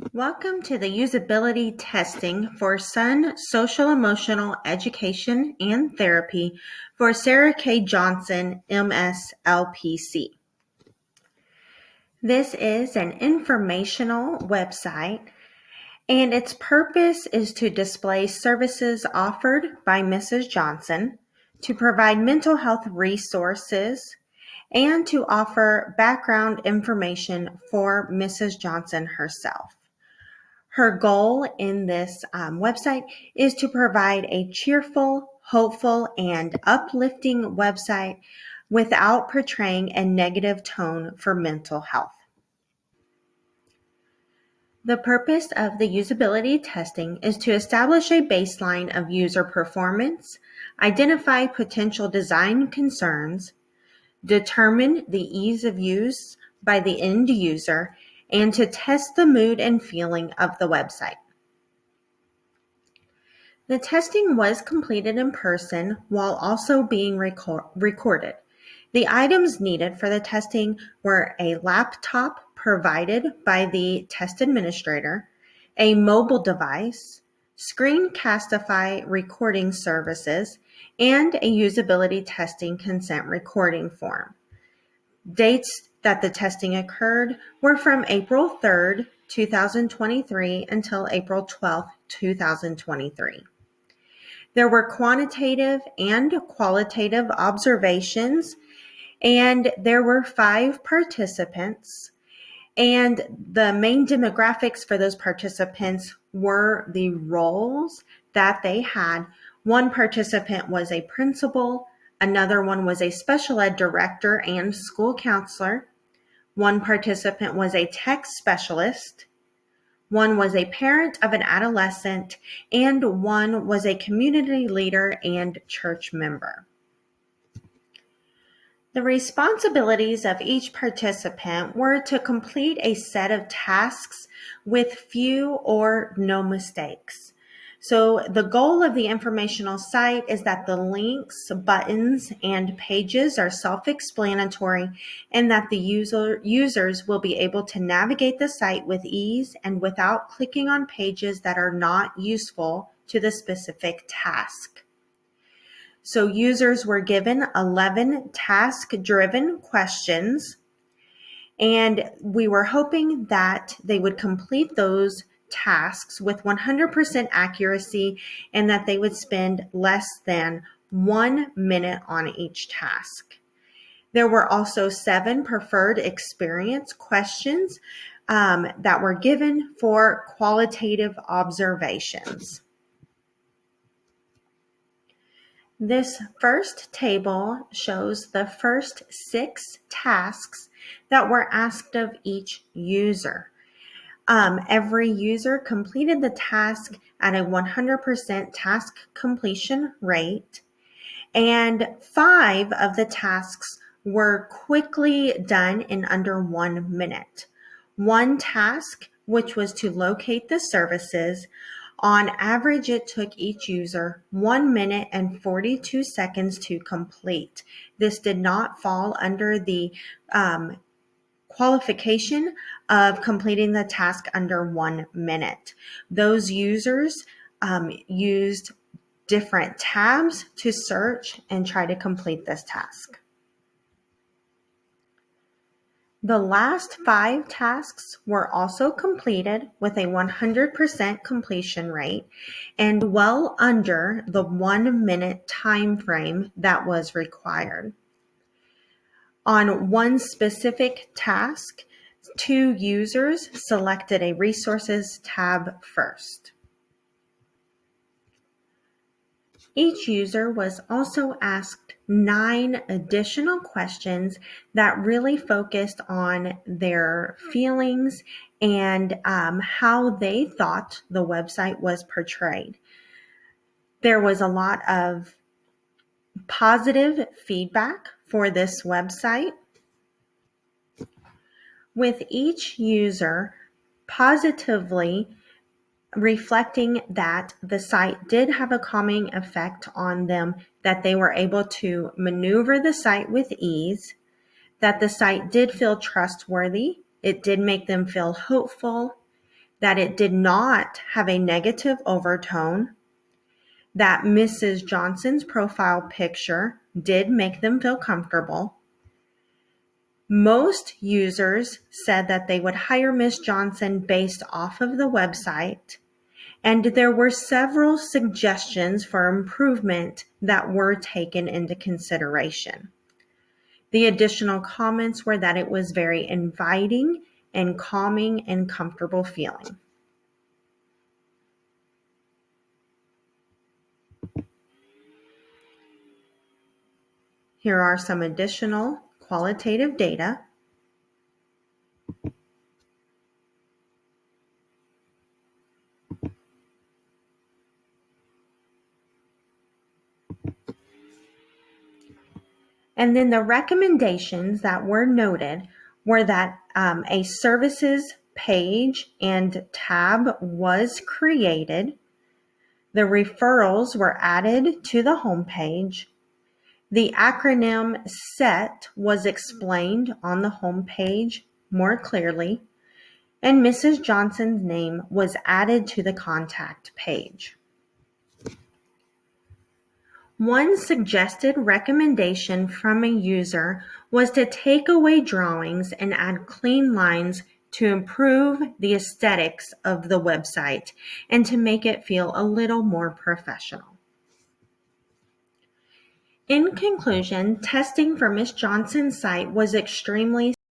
Welcome to the usability testing for Sun Social Emotional Education and Therapy for Sarah K. Johnson, MSLPC. This is an informational website, and its purpose is to display services offered by Mrs. Johnson, to provide mental health resources, and to offer background information for Mrs. Johnson herself. Her goal in this website is to provide a cheerful, hopeful, and uplifting website without portraying a negative tone for mental health. The purpose of the usability testing is to establish a baseline of user performance, identify potential design concerns, determine the ease of use by the end user, and to test the mood and feeling of the website. The testing was completed in person while also being recorded. The items needed for the testing were a laptop provided by the test administrator, a mobile device, Screencastify recording services, and a usability testing consent recording form. Dates that the testing occurred were from April 3rd, 2023 until April 12th, 2023. There were quantitative and qualitative observations, and there were 5 participants. And the main demographics for those participants were the roles that they had. One participant was a principal, another one was a special ed director and school counselor. One participant was a tech specialist. One was a parent of an adolescent, and one was a community leader and church member. The responsibilities of each participant were to complete a set of tasks with few or no mistakes. So the goal of the informational site is that the links, buttons, and pages are self-explanatory and that the users will be able to navigate the site with ease and without clicking on pages that are not useful to the specific task. So users were given 11 task-driven questions, and we were hoping that they would complete those tasks with 100% accuracy and that they would spend less than 1 minute on each task. There were also 7 preferred experience questions that were given for qualitative observations. This first table shows the first 6 tasks that were asked of each user. Every user completed the task at a 100% task completion rate, and 5 of the tasks were quickly done in under 1 minute. One task, which was to locate the services, on average, it took each user 1 minute and 42 seconds to complete. This did not fall under the qualification of completing the task under 1 minute. Those users used different tabs to search and try to complete this task. The last 5 tasks were also completed with a 100% completion rate and well under the 1 minute time frame that was required. On one specific task, 2 users selected a resources tab first. Each user was also asked 9 additional questions that really focused on their feelings and how they thought the website was portrayed. There was a lot of positive feedback for this website, with each user positively reflecting that the site did have a calming effect on them, that they were able to maneuver the site with ease, that the site did feel trustworthy, it did make them feel hopeful, that it did not have a negative overtone, that Mrs. Johnson's profile picture did make them feel comfortable. Most users said that they would hire Ms. Johnson based off of the website, and there were several suggestions for improvement that were taken into consideration. The additional comments were that it was very inviting and calming and comfortable feeling. Here are some additional qualitative data. And then the recommendations that were noted were that a services page and tab was created. The referrals were added to the homepage. The acronym SET was explained on the homepage more clearly, and Mrs. Johnson's name was added to the contact page. One suggested recommendation from a user was to take away drawings and add clean lines to improve the aesthetics of the website and to make it feel a little more professional. In conclusion, testing for Ms. Johnson's site was extremely